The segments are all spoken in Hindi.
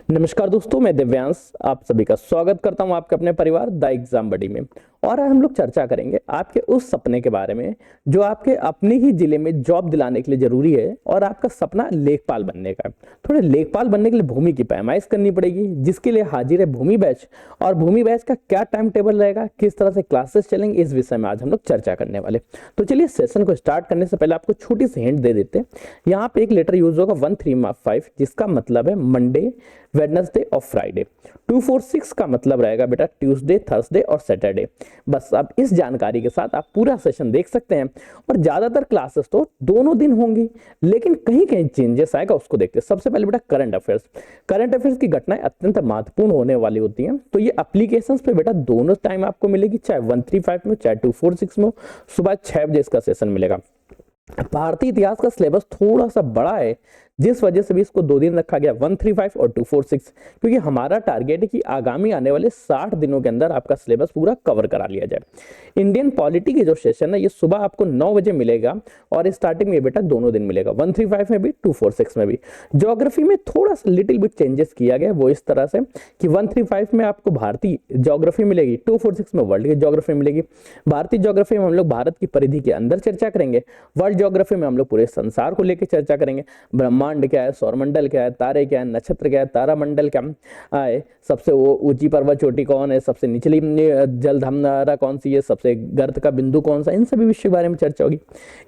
नमस्कार दोस्तों, मैं दिव्यांश आप सभी का स्वागत करता हूं आपके अपने परिवार द एग्जाम बडी में। और आज हम लोग चर्चा करेंगे आपके उस सपने के बारे में जो आपके अपने ही जिले में जॉब दिलाने के लिए जरूरी है। और आपका सपना लेखपाल बनने का है। थोड़े लेखपाल बनने के लिए भूमि की पैमाइश करनी पड़ेगी, जिसके लिए हाजिर है भूमि बैच। और भूमि बैच का क्या टाइम टेबल रहेगा, किस तरह से क्लासेस चलेंगे, इस विषय में आज हम लोग चर्चा करने वाले। तो चलिए सेशन को स्टार्ट करने से पहले आपको छोटी सी हिंट दे देते हैं। यहाँ पे एक लेटर यूज होगा 1-3-5, जिसका मतलब है मंडे, वेडनेसडे और फ्राइडे। 2-4-6 का मतलब रहेगा बेटा ट्यूसडे, थर्सडे और सैटरडे। बस अब इस जानकारी के साथ आप पूरा सेशन देख सकते हैं। और ज्यादातर क्लासेस तो दोनों दिन होंगी, लेकिन कहीं कहीं चेंजेस आएगा, उसको देखते हैं। सबसे पहले बेटा करंट अफेयर्स। करंट अफेयर्स की घटनाएं अत्यंत महत्वपूर्ण होने वाली होती हैं, तो ये एप्लीकेशंस पे बेटा दोनों टाइम आपको मिलेगी, चाहे 135 में चाहे 246 में हो। सुबह 6 बजे इसका सेशन मिलेगा। भारतीय इतिहास का सिलेबस थोड़ा सा बड़ा है, जिस वजह से भी इसको 2 दिन रखा गया, 135 और 246, क्योंकि हमारा टारगेट है कि आगामी आने वाले 60 दिनों के अंदर आपका सिलेबस पूरा कवर करा लिया जाए। इंडियन पॉलिटी की जो सेशन है ये सुबह आपको 9 बजे मिलेगा, और स्टार्टिंग में बेटा दोनों दिन मिलेगा, 135 में भी 246 में भी। ज्योग्राफी में थोड़ा सा लिटिल बिट चेंजेस किया गया, वो इस तरह से कि 135 में आपको भारतीय ज्योग्राफी मिलेगी, 246 में वर्ल्ड की ज्योग्राफी मिलेगी। भारतीय ज्योग्राफी में हम लोग भारत की परिधि के अंदर चर्चा करेंगे, वर्ल्ड ज्योग्राफी में हम लोग पूरे संसार को लेकर चर्चा करेंगे। ब्रह्मांड क्या है, सौरमंडल क्या है, तारे क्या है, नक्षत्र क्या है, तारामंडल क्या है, सबसे ऊंची पर्वत चोटी कौन है, सबसे निचली जलधारा कौन सी है, सबसे गर्त का बिंदु कौन सा, इन सभी विषय के बारे में चर्चा होगी।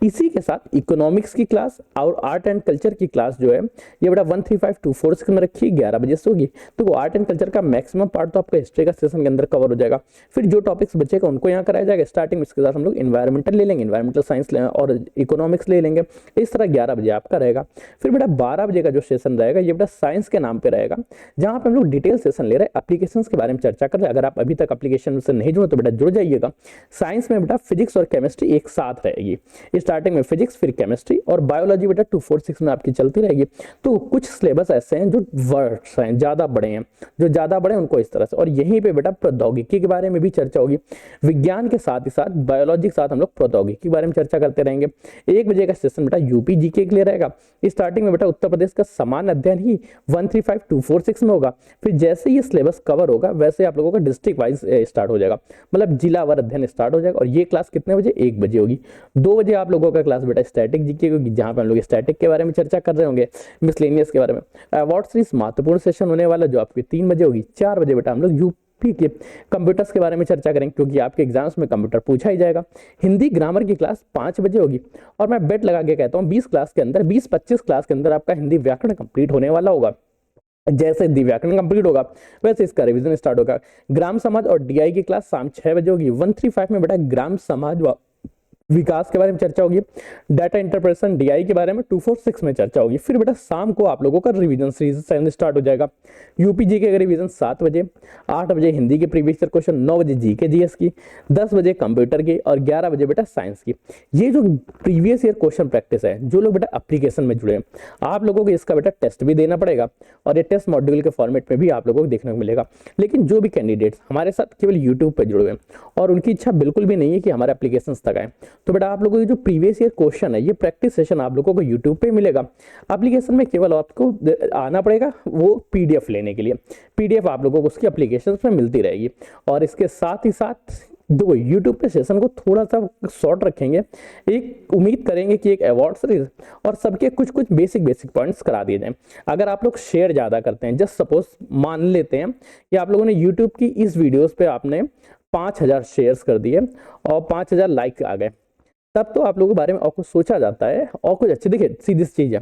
इसी के साथ इकोनॉमिक्स की क्लास और आर्ट एंड कल्चर की क्लास जो है ये बेटा 135-246 में रखी 11 बजे से होगी। तो आर्ट एंड कल्चर का मैक्सिमम पार्ट तो आपका हिस्ट्री का सेशन के अंदर कवर हो जाएगा। फिर जो टॉपिक्स बचेगा उनको यहाँ कराया जाएगा। स्टार्टिंग में इसके साथ हम लोग इन्वायरमेंटल ले लेंगे, इन्वायरमेंटल साइंस और इकोनॉमिक्स ले लेंगे। इस तरह 11 बजे आपका रहेगा। फिर बेटा 12 बजे का जो सेशन रहेगा ये बेटा साइंस के नाम पे रहेगा, जहां पे हम लोग डिटेल सेशन ले रहे हैं, एप्लीकेशंस के बारे में चर्चा कर रहे हैं। अगर आप अभी तक एप्लीकेशन से नहीं जुड़े तो बेटा जुड़ जाइएगा। साइंस में बेटा फिजिक्स और केमिस्ट्री एक साथ रहेगी। स्टार्टिंग में फिजिक्स, फिर केमिस्ट्री, और बायोलॉजी बेटा 246 में आपकी चलती रहेगी। तो कुछ सिलेबस ऐसे हैं जो वर्ड्स हैं ज्यादा बड़े हैं, जो ज्यादा बड़े हैं उनको इस तरह से। और यहीं पे बेटा प्रौद्योगिकी के बारे में भी चर्चा होगी। विज्ञान के साथ ही साथ बायोलॉजी के साथ हम लोग प्रौद्योगिकी के बारे में चर्चा करते रहेंगे। 1 बजे का सेशन बेटा यूपी जीके के लिए रहेगा। स्टार्टिंग में बेटा उत्तर प्रदेश का समान अध्ययन ही 135-246 में होगा। फिर जैसे ये सिलेबस कवर होगा वैसे आप लोगों का डिस्ट्रिक्ट वाइज स्टार्ट हो जाएगा, मतलब जिलावार अध्ययन स्टार्ट हो जाएगा। और ये क्लास कितने बजे? 1 बजे होगी। 2 बजे आप लोगों का क्लास बेटा स्टैटिक जीके होगी, जहां पे हम लोग स्टैटिक के बारे में चर्चा कर रहे होंगे, मिसलेनियस के बारे में। अवार्ड सीरीज महत्वपूर्ण सेशन होने वाला जो आपकी 3 बजे होगी। 4 बजे बेटा हम लोग यूपी के कंप्यूटर्स के बारे में चर्चा करेंगे, क्योंकि आपके एग्जाम्स में कंप्यूटर पूछा ही जाएगा। हिंदी ग्रामर की क्लास 5 बजे होगी। और मैं बेट लगा के कहता हूँ 20 क्लास के अंदर, 20-25 क्लास के अंदर आपका हिंदी व्याकरण कंप्लीट होने वाला होगा। जैसे हिंदी व्याकरण कंप्लीट होगा वैसे इसका रिवीजन स्टार्ट होगा। ग्राम समाज और डीआई की क्लास शाम 6 बजे होगी। 135 में बेटा ग्राम समाज विकास के बारे में चर्चा होगी। डाटा इंटरप्रेशन डीआई के बारे में 246 में चर्चा होगी। फिर बेटा शाम को आप लोगों का रिवीजन सीरीज स्टार्ट हो जाएगा। यूपी जी के रिवीजन 7 बजे, 8 बजे हिंदी के प्रीवियस ईयर क्वेश्चन, 9 बजे जी के जीएस की, 10 बजे कंप्यूटर की, और 11 बजे बेटा साइंस की। ये जो प्रीवियस ईयर क्वेश्चन प्रैक्टिस है, जो लोग बेटा एप्लीकेशन में जुड़े हैं, आप लोगों को इसका बेटा टेस्ट भी देना पड़ेगा, और ये टेस्ट मॉड्यूल के फॉर्मेट में भी आप लोगों को देखने को मिलेगा। लेकिन जो भी कैंडिडेट्स हमारे साथ केवल यूट्यूब पर जुड़े हुए हैं और उनकी इच्छा बिल्कुल भी नहीं है कि हमारे एप्लीकेशन तक आए, तो बेटा आप लोगों की जो प्रीवियस ईयर क्वेश्चन है ये प्रैक्टिस सेशन आप लोगों को यूट्यूब पे मिलेगा। एप्लीकेशन में केवल आपको आना पड़ेगा वो पीडीएफ लेने के लिए। पीडीएफ आप लोगों को उसकी एप्लीकेशन में मिलती रहेगी। और इसके साथ ही साथ दो यूट्यूब पे सेशन को थोड़ा सा शॉर्ट रखेंगे। एक उम्मीद करेंगे कि एक अवार्ड सीरीज और सबके कुछ कुछ बेसिक पॉइंट्स करा दिए जाएं। अगर आप लोग शेयर ज्यादा करते हैं, जस्ट सपोज मान लेते हैं कि आप लोगों ने यूट्यूब की इस वीडियोस पे आपने 5000 शेयर्स कर दिए और 5000 लाइक आ गए, तब तो आप लोगों के बारे में और कुछ सोचा जाता है और कुछ अच्छी। देखिए सीधी सी चीज है,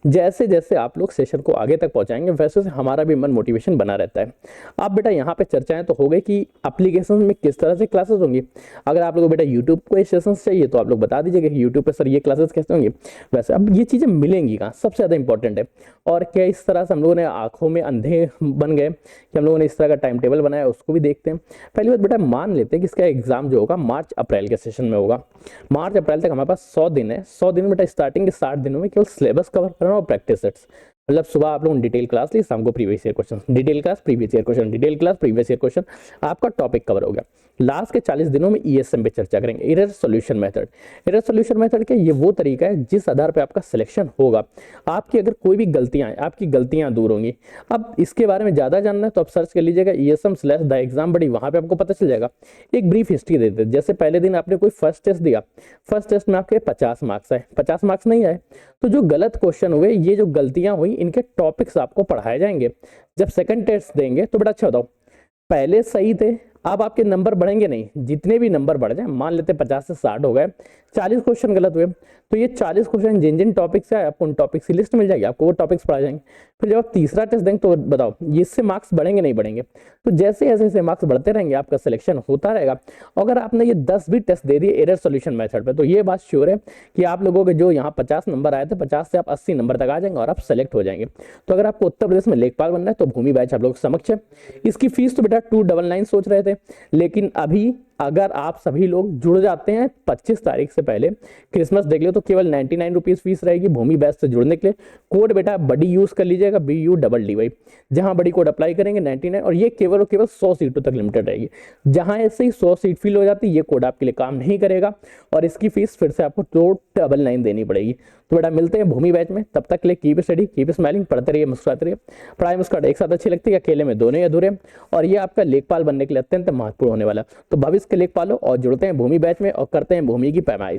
जैसे जैसे आप लोग सेशन को आगे तक पहुंचाएंगे वैसे वैसे हमारा भी मन मोटिवेशन बना रहता है। अब बेटा यहाँ पे चर्चाएं तो हो गई कि एप्लीकेशन में किस तरह से क्लासेस होंगी। अगर आप लोगों को बेटा यूट्यूब को सेशन चाहिए तो आप लोग बता दीजिएगा कि यूट्यूब पे सर ये क्लासेस कैसे होंगी। वैसे अब ये चीजें मिलेंगी कहाँ, सबसे ज्यादा इंपॉर्टेंट है। और क्या इस तरह से हम लोगों ने आंखों में अंधे बन गए कि हम लोगों ने इस तरह का टाइम टेबल बनाया, उसको भी देखते हैं। पहली बात बेटा मान लेते हैं कि इसका एग्जाम जो होगा मार्च अप्रैल के सेशन में होगा। मार्च अप्रैल तक हमारे पास 100 दिन है। 100 दिन बेटा स्टार्टिंग के 60 दिनों में केवल सिलेबस कवर करना और प्रैक्टिस सेट्स। मतलब सुबह आप लोगों ने डिटेल क्लास ली, शाम को previous year question, detail class previous year question, detail class previous year question, आपका टॉपिक कवर हो गया। लास्ट के 40 दिनों में ईएसएम पे चर्चा करेंगे, error solution method. Error solution method के ये वो तरीका है जिस आधार पे आपका सिलेक्शन होगा। आपकी अगर कोई भी गलतियां हैं, आपकी गलतियां दूर होंगी। अब इसके बारे में ज्यादा जानना है तो आप सर्च कर लीजिएगा ESM/द एग्जाम बड़ी, वहां पे आपको पता चल जाएगा। एक ब्रीफ हिस्ट्री दे देते, जैसे पहले दिन आपने कोई फर्स्ट टेस्ट दिया, फर्स्ट टेस्ट में आपके 50 मार्क्स आए, 50 मार्क्स नहीं आए तो जो गलत क्वेश्चन हुए, ये जो गलतियां हुई, इनके टॉपिक्स आपको पढ़ाए जाएंगे। जब सेकंड टेस्ट देंगे तो बेटा अच्छा बताओ, पहले सही थे, अब आपके नंबर बढ़ेंगे नहीं, जितने भी नंबर बढ़ जाए, मान लेते 50 से 60 हो गए, 40 क्वेश्चन गलत हुए, तो ये 40 क्वेश्चन जिन जिन टॉपिक से आए आपको उन टॉपिक्स की लिस्ट मिल जाएगी, आपको वो टॉपिक्स पढ़ाए जाएंगे। फिर जब आप तीसरा टेस्ट देंगे तो बताओ ये इससे मार्क्स बढ़ेंगे नहीं बढ़ेंगे। तो जैसे जैसे ऐसे मार्क्स बढ़ते रहेंगे आपका सिलेक्शन होता रहेगा। अगर आपने ये 10 भी टेस्ट दे दिए एरर सॉल्यूशन मेथड पे, तो ये बात श्योर है कि आप लोगों के जो यहाँ 50 नंबर आए थे, 50 से आप 80 नंबर तक आ जाएंगे और आप सेलेक्ट हो जाएंगे। तो अगर आपको उत्तर प्रदेश में लेखपाल बनना है तो भूमि बैच आप लोग समक्ष है। इसकी फीस तो बेटा 299 सोच रहे थे, लेकिन अभी अगर आप सभी लोग जुड़ जाते हैं 25 तारीख से पहले, क्रिसमस देख लो, तो केवल 99 रुपीज फीस रहेगी भूमि बैच से जुड़ने के लिए। कोड बेटा बड़ी यूज कर लीजिएगा, BUDDY, जहां बड़ी कोड अप्लाई करेंगे 99, और ये केवल और केवल 100 सीटों तक लिमिटेड रहेगी। जहां ऐसे ही 100 सीट फिल हो जाती है, ये कोड आपके लिए काम नहीं करेगा और इसकी फीस फिर से आपको 299 देनी पड़ेगी। तो बेटा मिलते हैं भूमि बैच में, तब तक के लिए कीप स्टडी, कीप स्माइलिंग, पढ़ते रहिए, मुस्कुराते रहिए। पढ़ाई मुस्कुराहट एक साथ अच्छी लगती है, अकेले में दोनों ही अधूरे, और ये आपका लेखपाल बनने के लिए अत्यंत महत्वपूर्ण होने वाला। तो भविष्य के लेखपालों और जुड़ते हैं भूमि बैच में और करते हैं भूमि की पैमाइश।